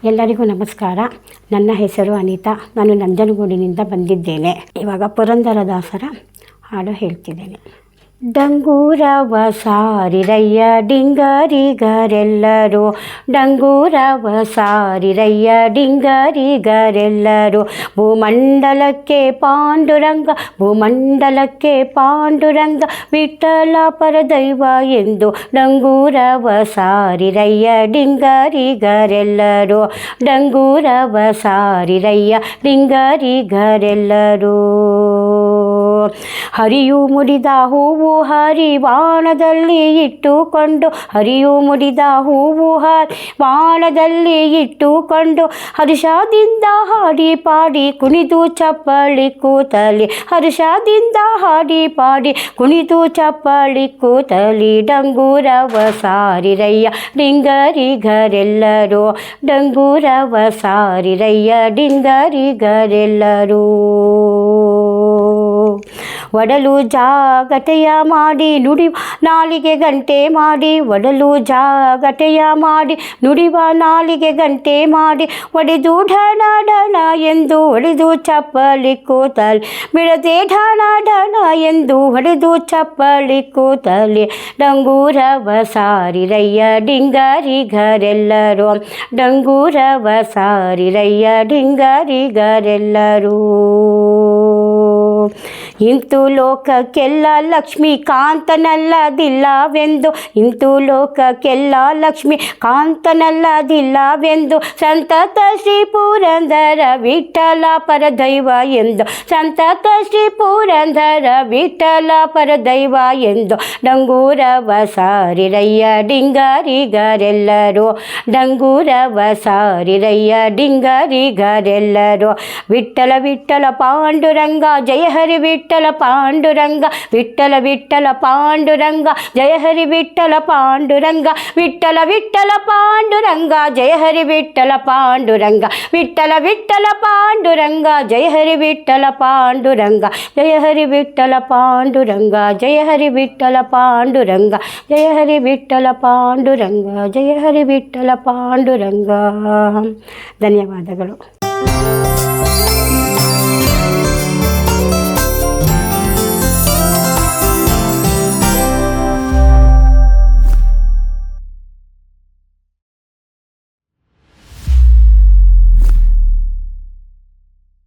ಎಲ್ಲರಿಗೂ ನಮಸ್ಕಾರ. ನನ್ನ ಹೆಸರು ಅನಿತಾ. ನಾನು ನಂಜನಗೂಡಿನಿಂದ ಬಂದಿದ್ದೇನೆ. ಇವಾಗ ಪುರಂದರದಾಸರ ಹಾಡು ಹೇಳ್ತಿದ್ದೇನೆ. ಡಂಗೂರವ ಸಾರಿರಯ್ಯ ಡಿಂಗರಿಗರೆಲ್ಲರೂ, ಡಂಗೂರವ ಸಾರಿರಯ್ಯ ಡಿಂಗರಿಗರೆಲ್ಲರೂ, ಭೂಮಂಡಲಕ್ಕೆ ಪಾಂಡುರಂಗ, ಭೂಮಂಡಲಕ್ಕೆ ಪಾಂಡುರಂಗ, ವಿಠಲ ಪರದೈವ ಎಂದು ಡಂಗೂರವ ಸಾರಿರಯ್ಯ ಡಿಂಗರಿಗರೆಲ್ಲರೂ, ಡಂಗೂರವ ಸಾರಿರಯ್ಯ ಡಿಂಗರಿಗರೆಲ್ಲರೂ. ಹರಿಯು ಮುಡಿದ ಹೂವು ಹರಿವಾಣದಲ್ಲಿ ಇಟ್ಟುಕೊಂಡು, ಹರಿಯು ಮುಡಿದ ಹೂವು ಹರಿವಾಣದಲ್ಲಿ ಇಟ್ಟುಕೊಂಡು, ಹರ್ಷದಿಂದ ಹಾಡಿ ಪಾಡಿ ಕುಣಿದು ಚಪ್ಪಳಿ ಕೂತಲಿ, ಹರ್ಷದಿಂದ ಹಾಡಿ ಪಾಡಿ ಕುಣಿದು ಚಪ್ಪಳಿ ಕೂತಲಿ, ಡಂಗೂರವ ಸಾರಿರಯ್ಯ ಡಿಂಗರಿಗರೆಲ್ಲರೂ, ಡಂಗೂರವ ಸಾರಿರಯ್ಯ ಡಿಂಗರಿಗರೆಲ್ಲರೂ. ಒಡಲು ಜಾಗಟೆಯ ಮಾಡಿ ನುಡಿವ ನಾಲಿಗೆ ಗಂಟೆ ಮಾಡಿ, ಒಡಲು ಜಾಗಟೆಯ ಮಾಡಿ ನುಡಿವ ನಾಲಿಗೆ ಗಂಟೆ ಮಾಡಿ, ಒಡೆದು ಢಣ ಢಣ ಎಂದು ಹೊಡೆದು ಚಪ್ಪಲಿ ಕೂತಲಿ, ಬಿಡದೆ ಢಣ ಢಣ ಎಂದು ಹೊಡೆದು ಚಪ್ಪಲಿ ಕೂತಲಿ, ಡಂಗೂರವ ಸಾರಿರಯ್ಯ ಡಿಂಗರಿಗರೆಲ್ಲರೂ, ಡಂಗೂರವ ಸಾರಿರಯ್ಯ ಡಿಂಗರಿಗರೆಲ್ಲರೂ. ಇಂತು ಲೋಕಕ್ಕೆಲ್ಲ ಲಕ್ಷ್ಮೀ ಕಾಂತನಲ್ಲದಿಲ್ಲವೆಂದು, ಇಂತು ಲೋಕಕ್ಕೆಲ್ಲ ಲಕ್ಷ್ಮೀ ಕಾಂತನಲ್ಲದಿಲ್ಲವೆಂದು, ಸಂತತ ಶ್ರೀ ಪುರಂದರ ವಿಠಲ ಪರದೈವ ಎಂದು, ಸಂತತ ಶ್ರೀ ಪುರಂದರ ವಿಠಲ ಪರದೈವ ಎಂದು, ಡಂಗೂರವ ಸಾರಿರಯ್ಯ ಡಿಂಗರಿಗರೆಲ್ಲರೂ, ಡಂಗೂರವ ಸಾರಿರಯ್ಯ ಡಿಂಗರಿಗರೆಲ್ಲರೂ. ವಿಠಲ ವಿಠಲ ಪಾಂಡುರಂಗ ಜಯ ಹರಿ ವಿಠಲ ಪಾಂಡುರಂಗ, ವಿಠಲ ವಿಠಲ ಪಾಂಡುರಂಗ ಜಯ ಹರಿ ವಿಠಲ ಪಾಂಡುರಂಗ, ವಿಠಲ ವಿಠಲ ಪಾಂಡುರಂಗ ಜಯ ಹರಿ ವಿಠಲ ಪಾಂಡುರಂಗ, ವಿಠಲ ವಿಠಲ ಪಾಂಡುರಂಗ ಜಯ ಹರಿ ವಿಠಲ ಪಾಂಡುರಂಗ, ಜಯ ಹರಿ ವಿಠಲ ಪಾಂಡುರಂಗ, ಜಯ ಹರಿ ವಿಠಲ ಪಾಂಡುರಂಗ, ಜಯ ಹರಿ ವಿಠಲ ಪಾಂಡುರಂಗ, ಜಯ ಹರಿ ವಿಠಲ ಪಾಂಡುರಂಗ. ಧನ್ಯವಾದಗಳು.